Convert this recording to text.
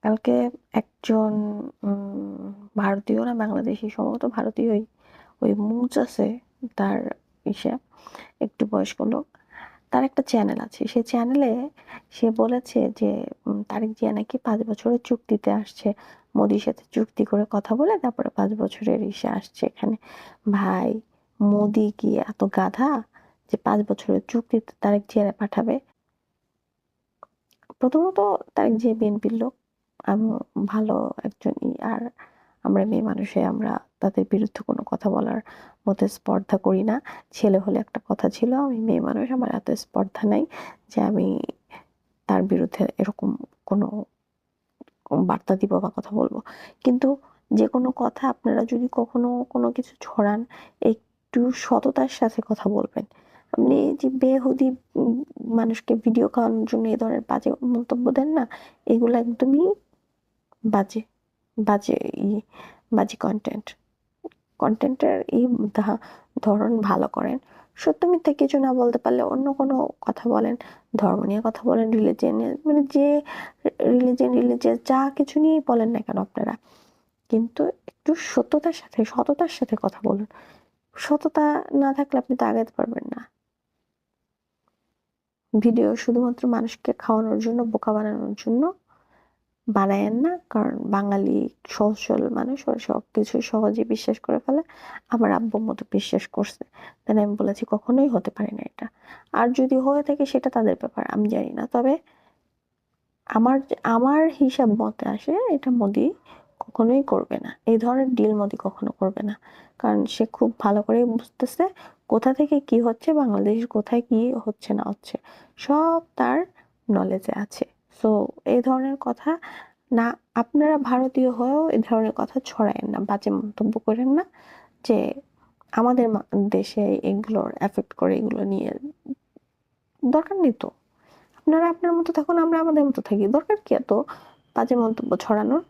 কালকে একজন ভারতীয় না বাংলাদেশি, সম্ভবত ভারতীয়ই, ওই মুজ আছে তার ইসে, একটু বয়স্ক লোক, তার একটা চ্যানেল আছে। সেই চ্যানেলে সে বলেছে যে তারেক জিয়া নাকি 5 বছরের চুক্তিতে আসছে, মোদির সাথে চুক্তি করে কথা বলে তারপরে 5 বছরের ইসে আসছে এখানে। ভাই, মোদি কি এত গাধা যে 5 বছরের চুক্তিতে তারেক জিয়ারে পাঠাবে? প্রথমত তারেক জিয়া বিএনপির লোক, আমি ভালো একজন আর আমরা মেয়ে মানুষে আমরা তাদের বিরুদ্ধে কোনো কথা বলার মতো স্পর্ধা করি না। ছেলে হলে একটা কথা ছিল, আমি মেয়ে মানুষ, আমার এত স্পর্ধা নাই যে আমি তার বিরুদ্ধে এরকম কোনো বার্তা দিব বা কথা বলবো। কিন্তু যে কোনো কথা আপনারা যদি কখনো কোনো কিছু ছড়ান, একটু সততার সাথে কথা বলবেন। আপনি যে বেহুদি মানুষকে ভিডিও খাওয়ানোর জন্য এই ধরনের বাজে মন্তব্য দেন না, এগুলো একদমই বাজে বাজে বাজে কন্টেন্টের ধরন ভালো করেন। সত্য মিথ্যা কিছু না বলতে পারলে অন্য কোনো কথা বলেন, ধর্ম নিয়ে কথা বলেন, রিলিজিয়ন নিয়ে, মানে যে রিলিজিয়াস যা কিছু নিয়েই বলেন না কেন আপনারা, কিন্তু একটু সততার সাথে কথা বলুন। সততা না থাকলে আপনি তো আগাতে পারবেন না। ভিডিও শুধুমাত্র মানুষকে খাওয়ানোর জন্য, বোকা বানানোর জন্য বানায়েন না, কারণ বাঙালি সহজ সরল মানুষ, ওরা সবকিছু সহজে বিশ্বাস করে ফেলে। আমার আব্বুর মতো বিশ্বাস করছে, তাই আমি বলেছি কখনোই হতে পারে না এটা। আর যদি হয়ে থাকে সেটা তাদের ব্যাপার, আমি জানি না। তবে আমার আমার হিসাব মতে আসে এটা মোদি কখনোই করবে না, এই ধরনের ডিল মোদি কখনো করবে না। কারণ সে খুব ভালো করে বুঝতেছে কোথা থেকে কি হচ্ছে, বাংলাদেশের কোথায় কি হচ্ছে না হচ্ছে, সব তার নলেজে আছে। সো এই ধরনের কথা না, আপনারা ভারতীয় হয়েও এই ধরনের কথা ছড়ায়েন না, বাজে মন্তব্য করেন না যে আমাদের দেশে এগুলোর এফেক্ট করে, এগুলো নিয়ে দরকার নেই তো। আপনারা আপনার মতো থাকুন, আমরা আমাদের মতো থাকি, দরকার কি এত বাজে মন্তব্য ছড়ানোর?